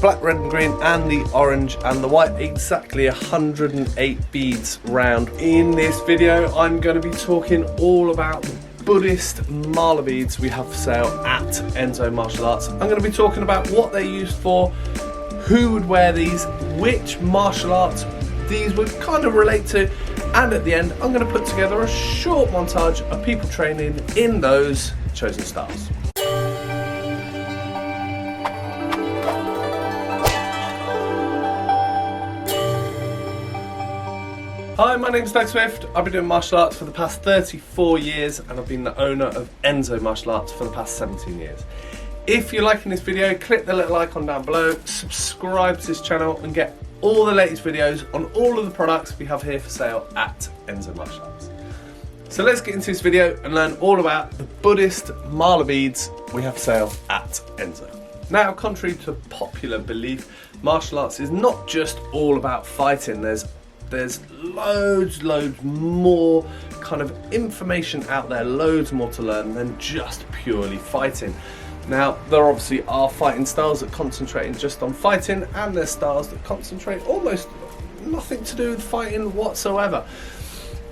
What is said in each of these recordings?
black, red and green, and the orange and the white, exactly 108 beads round. In this video I'm going to be talking all about the Buddhist Mala Beads we have for sale at Enso Martial Arts. I'm going to be talking about what they're used for, who would wear these, which martial arts these would kind of relate to, and at the end I'm going to put together a short montage of people training in those chosen styles. Hi, my name is Doug Swift. I've been doing martial arts for the past 34 years and I've been the owner of Enzo Martial Arts for the past 17 years. If you're liking this video, click the little icon down below, subscribe to this channel and get all the latest videos on all of the products we have here for sale at Enzo Martial Arts. So let's get into this video and learn all about the Buddhist Mala Beads we have for sale at Enzo. Now, contrary to popular belief, martial arts is not just all about fighting. There's loads more kind of information out there, loads more to learn than just purely fighting. Now, there obviously are fighting styles that concentrate just on fighting, and there's styles that concentrate almost nothing to do with fighting whatsoever.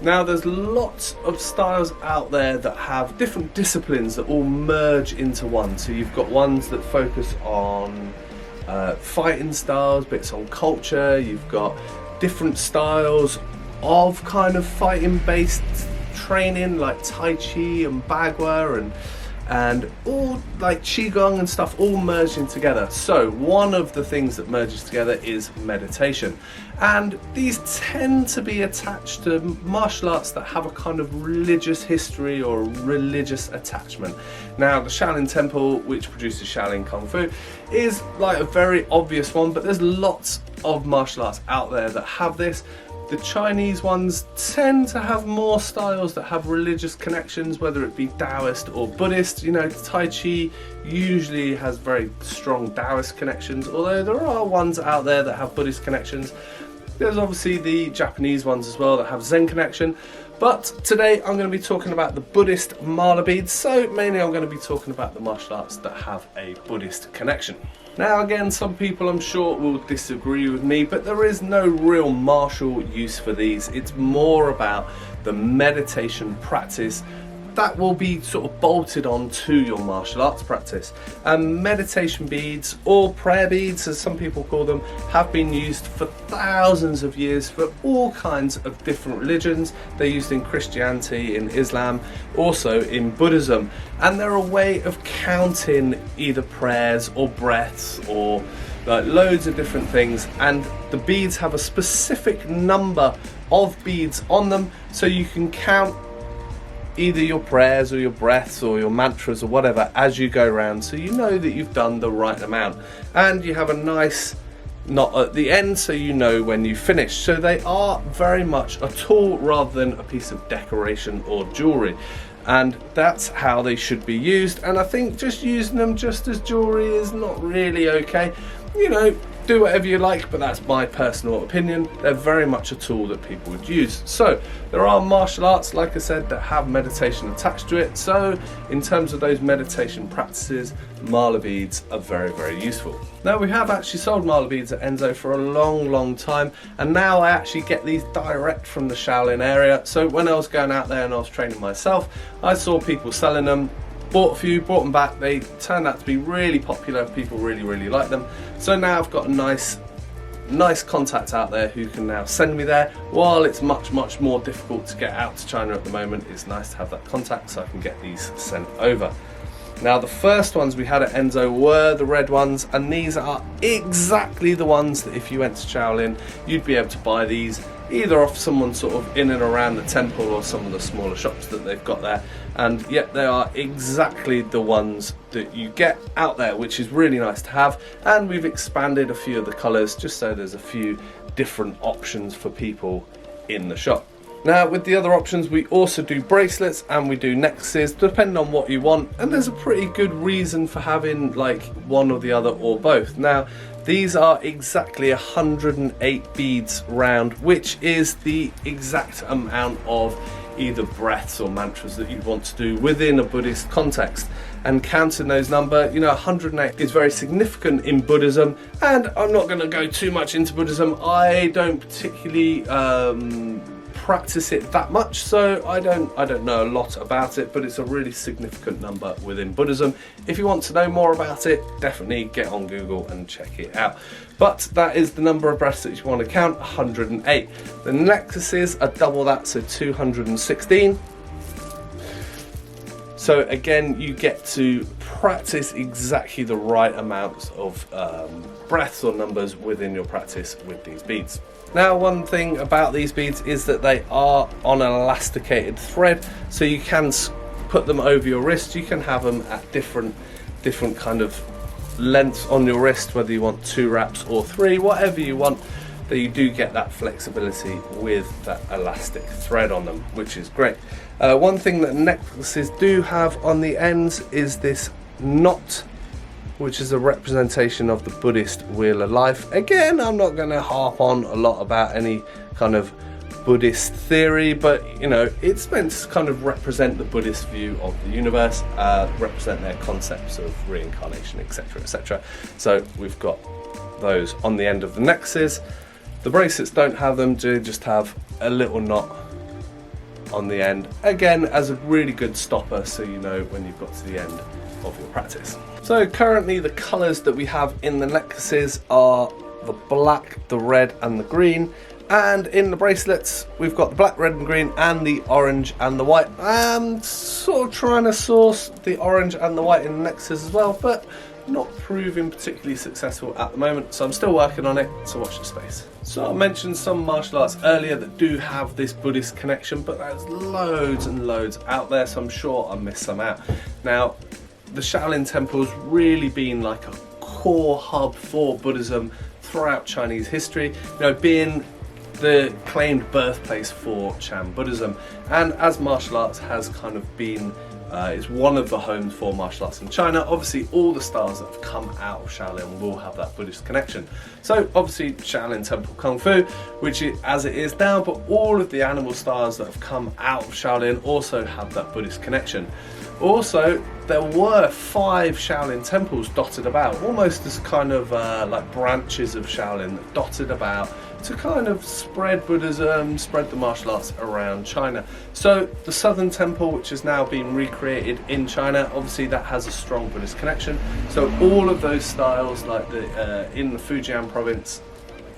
Now, there's lots of styles out there that have different disciplines that all merge into one. So you've got ones that focus on fighting styles, bits on culture, you've got different styles of kind of fighting based training like Tai Chi and Bagua and all like Qigong and stuff all merging together. So one of the things that merges together is meditation, and these tend to be attached to martial arts that have a kind of religious history or religious attachment. Now, the Shaolin Temple, which produces Shaolin Kung Fu, is like a very obvious one, but there's lots of martial arts out there that have this. The Chinese ones tend to have more styles that have religious connections, whether it be Taoist or Buddhist. You know, Tai Chi usually has very strong Taoist connections, although there are ones out there that have Buddhist connections. There's obviously the Japanese ones as well that have Zen connection. But today I'm going to be talking about the Buddhist Mala Beads, so mainly I'm going to be talking about the martial arts that have a Buddhist connection. Now again, some people I'm sure will disagree with me, but there is no real martial use for these. It's more about the meditation practice that will be sort of bolted on to your martial arts practice. And meditation beads, or prayer beads as some people call them, have been used for thousands of years for all kinds of different religions. They're used in Christianity, in Islam, also in Buddhism, and they're a way of counting either prayers or breaths or like loads of different things. And the beads have a specific number of beads on them, so you can count either your prayers or your breaths or your mantras or whatever as you go around, so you know that you've done the right amount, and you have a nice knot at the end so you know when you finish. So they are very much a tool rather than a piece of decoration or jewelry, and that's how they should be used. And I think just using them just as jewelry is not really okay. You know, do whatever you like, but that's my personal opinion. They're very much a tool that people would use. So there are martial arts, like I said, that have meditation attached to it. So in terms of those meditation practices, Mala Beads are very useful. Now, we have actually sold Mala Beads at Enzo for a long time, and now I actually get these direct from the Shaolin area. So when I was going out there and I was training myself, I saw people selling them. Bought a few, brought them back. They turned out to be really popular. People really like them. So now I've got a nice contact out there who can now send me there. While it's much more difficult to get out to China at the moment, it's nice to have that contact so I can get these sent over. Now, the first ones we had at Enzo were the red ones, and these are exactly the ones that if you went to Shaolin, you'd be able to buy these either off someone sort of in and around the temple or some of the smaller shops that they've got there. And yet they are exactly the ones that you get out there, which is really nice to have. And we've expanded a few of the colours just so there's a few different options for people in the shop. Now, with the other options, we also do bracelets and we do necklaces, depending on what you want, and there's a pretty good reason for having like one or the other or both. Now, these are exactly 108 beads round, which is the exact amount of either breaths or mantras that you'd want to do within a Buddhist context. and counting those numbers. You know, 108 is very significant in Buddhism, and I'm not going to go too much into Buddhism. I don't particularly practice it that much, so I don't know a lot about it, but it's a really significant number within Buddhism. If you want to know more about it, definitely get on Google and check it out. But that is the number of breaths that you want to count, 108. The necklaces are double that, so 216. So again, you get to practice exactly the right amounts of breaths or numbers within your practice with these beads. Now, one thing about these beads is that they are on an elasticated thread, so you can put them over your wrist. You can have them at different kind of lengths on your wrist, whether you want 2 wraps or 3, whatever you want, that you do get that flexibility with that elastic thread on them, which is great. One thing that necklaces do have on the ends is this knot, which is a representation of the Buddhist wheel of life. Again, I'm not going to harp on a lot about any kind of Buddhist theory, but you know, it's meant to kind of represent the Buddhist view of the universe, represent their concepts of reincarnation, etc, etc. So we've got those on the end of the necklaces. The bracelets don't have them, do just have a little knot on the end, again as a really good stopper, so you know when you've got to the end of your practice. So currently the colours that we have in the necklaces are the black, the red and the green, and in the bracelets we've got the black, red and green and the orange and the white. I'm sort of trying to source the orange and the white in the necklaces as well, but not proving particularly successful at the moment, so I'm still working on it, so watch the space. So I mentioned some martial arts earlier that do have this Buddhist connection, but there's loads and loads out there, so I'm sure I missed some out. Now, the Shaolin Temple's really been like a core hub for Buddhism throughout Chinese history, you know, being the claimed birthplace for Chan Buddhism, and as martial arts has kind of been it's one of the homes for martial arts in China. Obviously all the styles that have come out of Shaolin will have that Buddhist connection. So obviously Shaolin Temple Kung Fu, which is as it is now, but all of the animal styles that have come out of Shaolin also have that Buddhist connection. Also, there were 5 Shaolin temples dotted about, almost as kind of like branches of Shaolin that dotted about to kind of spread Buddhism, spread the martial arts around China. So the Southern Temple, which has now been recreated in China, obviously that has a strong Buddhist connection. So all of those styles, like in the Fujian province,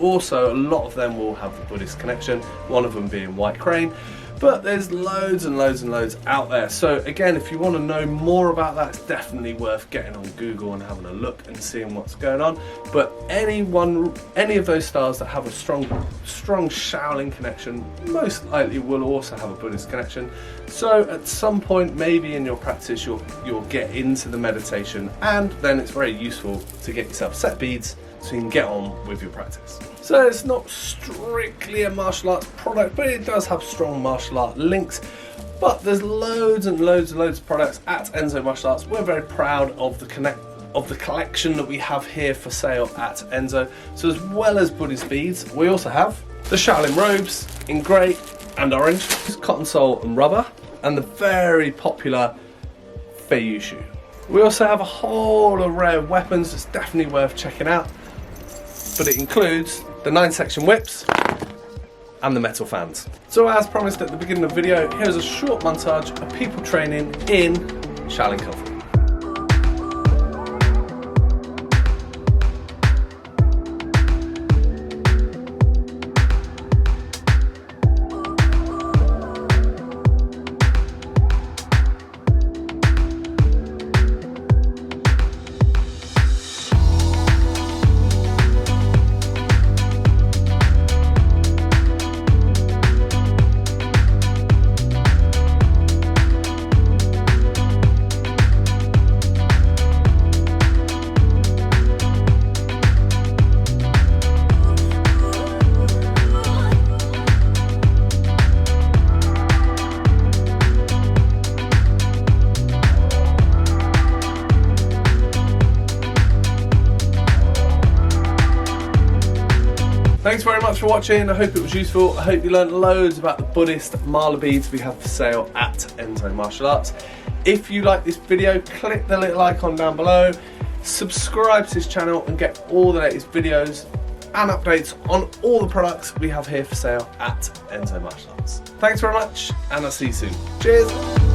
also a lot of them will have the Buddhist connection, one of them being White Crane. But there's loads and loads and loads out there. So again, if you want to know more about that, it's definitely worth getting on Google and having a look and seeing what's going on. But any of those styles that have a strong Shaolin connection most likely will also have a Buddhist connection. So at some point, maybe in your practice, you'll get into the meditation, and then it's very useful to get yourself set beads so you can get on with your practice. So it's not strictly a martial arts product, but it does have strong martial art links. But there's loads and loads and loads of products at Enso Martial Arts. We're very proud of the collection that we have here for sale at Enso. So as well as Buddhist beads, we also have the Shaolin robes in grey and orange, cotton sole and rubber, and the very popular Feiyu shoe. We also have a whole array of weapons that's definitely worth checking out, but it includes the 9-section whips and the metal fans. So as promised at the beginning of the video, here's a short montage of people training in Shaolin Kung Fu. Thanks very much for watching. I hope it was useful. I hope you learned loads about the Buddhist Mala Beads we have for sale at Enso Martial Arts. If you like this video, click the little icon down below, subscribe to this channel and get all the latest videos and updates on all the products we have here for sale at Enso Martial Arts. Thanks very much, and I'll see you soon. Cheers!